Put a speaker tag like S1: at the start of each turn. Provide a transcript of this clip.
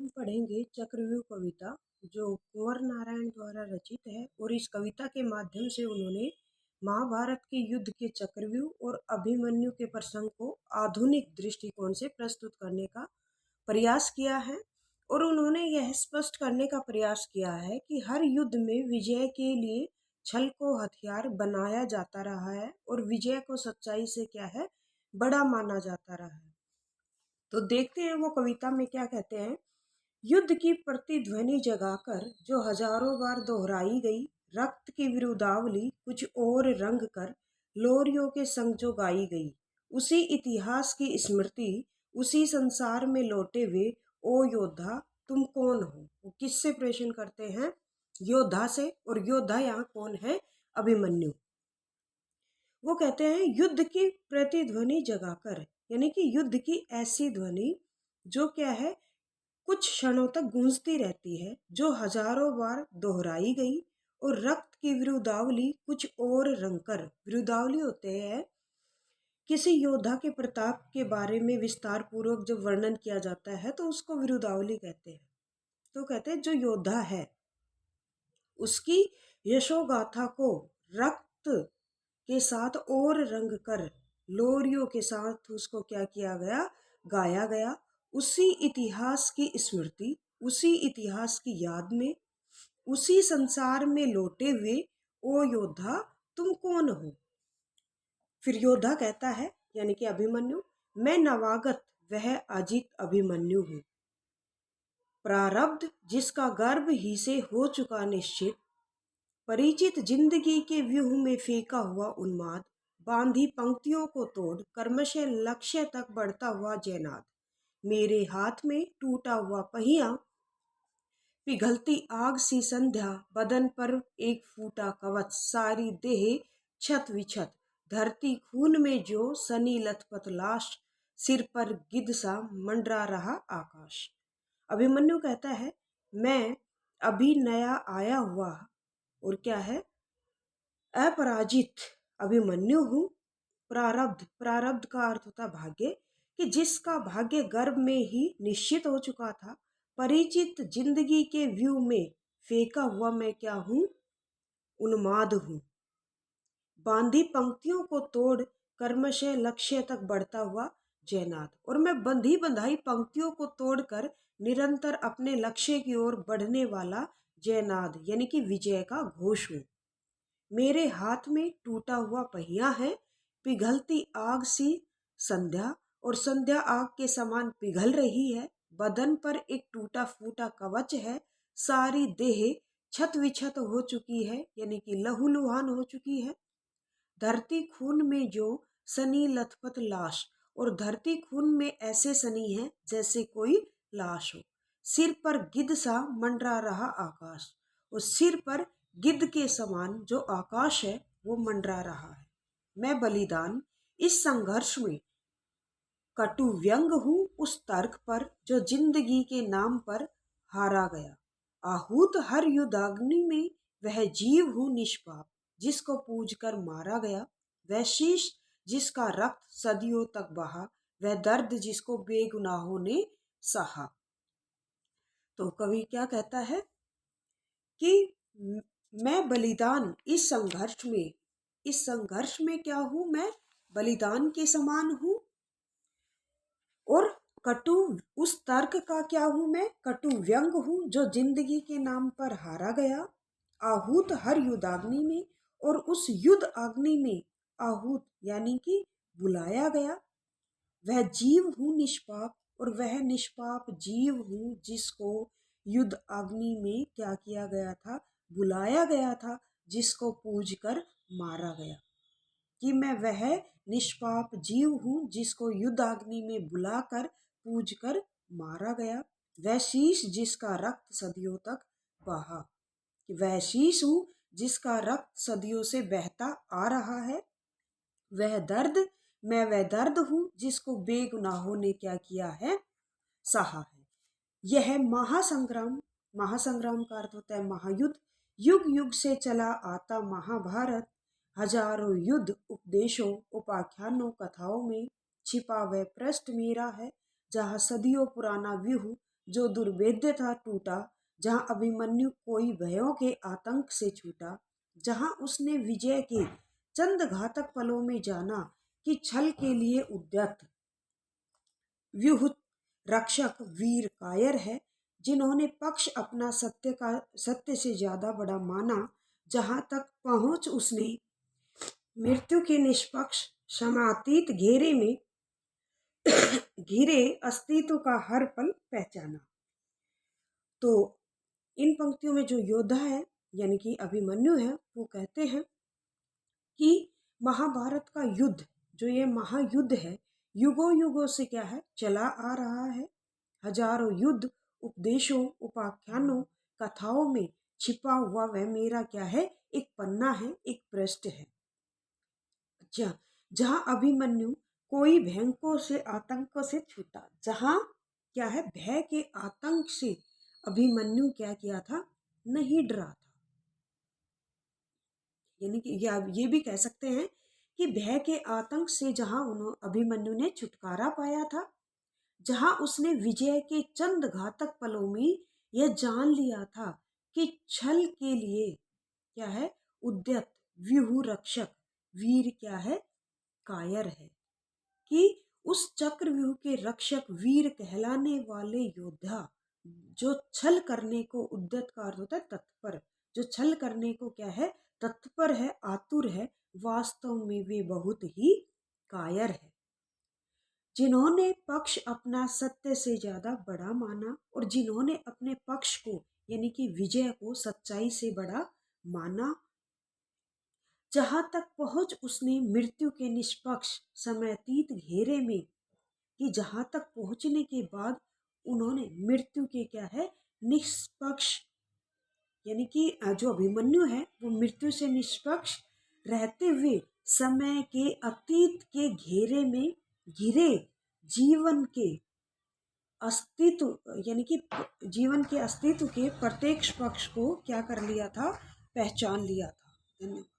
S1: हम पढ़ेंगे चक्रव्यूह कविता जो कुंवर नारायण द्वारा रचित है और इस कविता के माध्यम से उन्होंने महाभारत के युद्ध के चक्रव्यूह और अभिमन्यु के प्रसंग को आधुनिक दृष्टिकोण से प्रस्तुत करने का प्रयास किया है। और उन्होंने यह स्पष्ट करने का प्रयास किया है कि हर युद्ध में विजय के लिए छल को हथियार बनाया जाता रहा है और विजय को सच्चाई से क्या है, बड़ा माना जाता रहा है। तो देखते हैं वो कविता में क्या कहते हैं। युद्ध की प्रतिध्वनि जगाकर जो हजारों बार दोहराई गई, रक्त की विरुदावली कुछ और रंग कर लोरियों के संग जो गाई गई, उसी इतिहास की स्मृति उसी संसार में लौटे हुए ओ योद्धा तुम कौन हो। वो किससे प्रश्न करते हैं? योद्धा से। और योद्धा यहाँ कौन है? अभिमन्यु। वो कहते हैं युद्ध की प्रतिध्वनि जगाकर, यानी कि युद्ध की ऐसी ध्वनि जो क्या है, कुछ क्षणों तक गूंजती रहती है, जो हजारों बार दोहराई गई और रक्त की विरुदावली कुछ और रंगकर। विरुदावली होते हैं किसी योद्धा के प्रताप के बारे में विस्तार पूर्वक जब वर्णन किया जाता है तो उसको विरुदावली कहते हैं। तो कहते हैं जो योद्धा है उसकी यशोगाथा को रक्त के साथ और रंग कर लोरियों के साथ उसको क्या किया गया, गाया गया। उसी इतिहास की स्मृति, उसी इतिहास की याद में, उसी संसार में लौटे हुए ओ योद्धा तुम कौन हो। फिर योद्धा कहता है, यानी कि अभिमन्यु, मैं नवागत वह अजित अभिमन्यु हूँ। प्रारब्ध जिसका गर्भ ही से हो चुका निश्चित, परिचित जिंदगी के व्यूह में फेंका हुआ उन्माद, बांधी पंक्तियों को तोड़ कर्मशः लक्ष्य तक बढ़ता हुआ जयनाद, मेरे हाथ में टूटा हुआ पहिया, पिघलती आग सी संध्या, बदन पर एक फूटा कवच, सारी देह छत विछत, धरती खून में जो सनी लथपथ लाश, सिर पर गिद्ध सा मंडरा रहा आकाश। अभिमन्यु कहता है मैं अभी नया आया हुआ और क्या है, अपराजित अभिमन्यु हूँ। प्रारब्ध, प्रारब्ध का अर्थ होता भाग्य, कि जिसका भाग्य गर्भ में ही निश्चित हो चुका था। परिचित जिंदगी के व्यू में फेंका हुआ मैं क्या हूँ, उन्माद हूँ। बांधी पंक्तियों को तोड़ कर्मशः लक्ष्य तक बढ़ता हुआ जयनाद, और मैं बंधी बंधाई पंक्तियों को तोड़कर निरंतर अपने लक्ष्य की ओर बढ़ने वाला जयनाद, यानी कि विजय का घोष हूँ। मेरे हाथ में टूटा हुआ पहिया है, पिघलती आग सी संध्या, और संध्या आग के समान पिघल रही है। बदन पर एक टूटा फूटा कवच है, सारी देह छत विछत हो चुकी है, यानी कि लहूलुहान हो चुकी है। धरती खून में जो सनी लथपथ लाश, और धरती खून में ऐसे सनी है जैसे कोई लाश हो। सिर पर गिद्ध सा मंडरा रहा आकाश, और सिर पर गिद्ध के समान जो आकाश है वो मंडरा रहा है। मैं बलिदान इस संघर्ष में कटु व्यंग हूँ उस तर्क पर जो जिंदगी के नाम पर हारा गया। आहूत हर युद्धाग्नि में वह जीव हूँ निष्पाप, जिसको पूज कर मारा गया। वह शीश जिसका रक्त सदियों तक बहा, वह दर्द जिसको बेगुनाहों ने सहा। तो कवि क्या कहता है कि मैं बलिदान इस संघर्ष में क्या हूं, मैं बलिदान के समान हूं। और कटु उस तर्क का क्या हूं, मैं कटु व्यंग हूं जो जिंदगी के नाम पर हारा गया। आहूत हर युद्धाग्नि में, और उस युद्ध अग्नि में आहूत यानी कि बुलाया गया। वह जीव हूँ निष्पाप, और वह निष्पाप जीव हूँ जिसको युद्ध अग्नि में क्या किया गया था, बुलाया गया था, जिसको पूज कर मारा गया। कि मैं वह निष्पाप जीव हूँ जिसको युद्ध अग्नि में बुलाकर पूज कर मारा गया। वह शीश जिसका रक्त सदियों तक बहा, कि वह शीश हूँ जिसका रक्त सदियों से बहता आ रहा है। वह दर्द, मैं वह दर्द हूँ जिसको बेगुनाहों ने क्या किया है, सहा है। यह महासंग्राम, महासंग्राम का अर्थ होता है महायुद्ध, युग युग से चला आता महाभारत, हजारों युद्ध उपदेशों उपाख्यानों कथाओं में छिपा वह पृष्ठ मेरा है, जहाँ सदियों पुराना व्यूह जो दुर्भेद्य था टूटा, जहाँ अभिमन्यु कोई भयों के आतंक से छूटा, जहाँ उसने विजय के चंद घातक पलों में जाना कि छल के लिए उद्यत व्यूह रक्षक वीर कायर है, जिन्होंने पक्ष अपना सत्य से ज्यादा बड़ा माना, जहां तक पहुंच उसने मृत्यु के निष्पक्ष समातीत घेरे में घिरे अस्तित्व का हर पल पहचाना। तो इन पंक्तियों में जो योद्धा है यानी कि अभिमन्यु है, वो कहते हैं कि महाभारत का युद्ध, जो ये महायुद्ध है, युगों युगों से क्या है चला आ रहा है। हजारों युद्ध, उपदेशों, उपाख्यानों, कथाओं में छिपा हुआ वह मेरा क्या है, एक पन्ना है, एक पृष्ठ है। अच्छा, जहाँ अभिमन्यु कोई भयंकों से आतंक से छूटा, जहाँ क्या है भय के आतंक से अभिमन्यु क्या किया था, नहीं डरा था। यानी कि ये भी कह सकते हैं कि भय के आतंक से जहाँ अभिमन्यु ने छुटकारा पाया था, जहाँ उसने विजय के चंद घातक पलों में यह जान लिया था कि छल के लिए क्या है उद्यत व्यूह रक्षक वीर क्या है कायर है, कि उस चक्रव्यूह के रक्षक वीर कहलाने वाले योद्धा जो छल करने को, उद्यत का अर्थ होता है तत्पर, जो छल करने को क्या है तत्पर है, आतुर है, वास्तव में वे बहुत ही कायर है, जिन्होंने पक्ष अपना सत्य से ज्यादा बड़ा माना और जिन्होंने अपने पक्ष को यानी कि विजय को सच्चाई से बड़ा माना, जहां तक पहुंच उसने मृत्यु के निष्पक्ष समयतीत घेरे में, कि जहां तक पहुंचने के बाद उन्होंने मृत्यु के क्या है निष्पक्ष, यानी कि जो अभिमन्यु है वो मृत्यु से निष्पक्ष रहते हुए समय के अतीत के घेरे में घिरे जीवन के अस्तित्व यानी कि जीवन के अस्तित्व के प्रत्येक पक्ष को क्या कर लिया था, पहचान लिया था। धन्यवाद।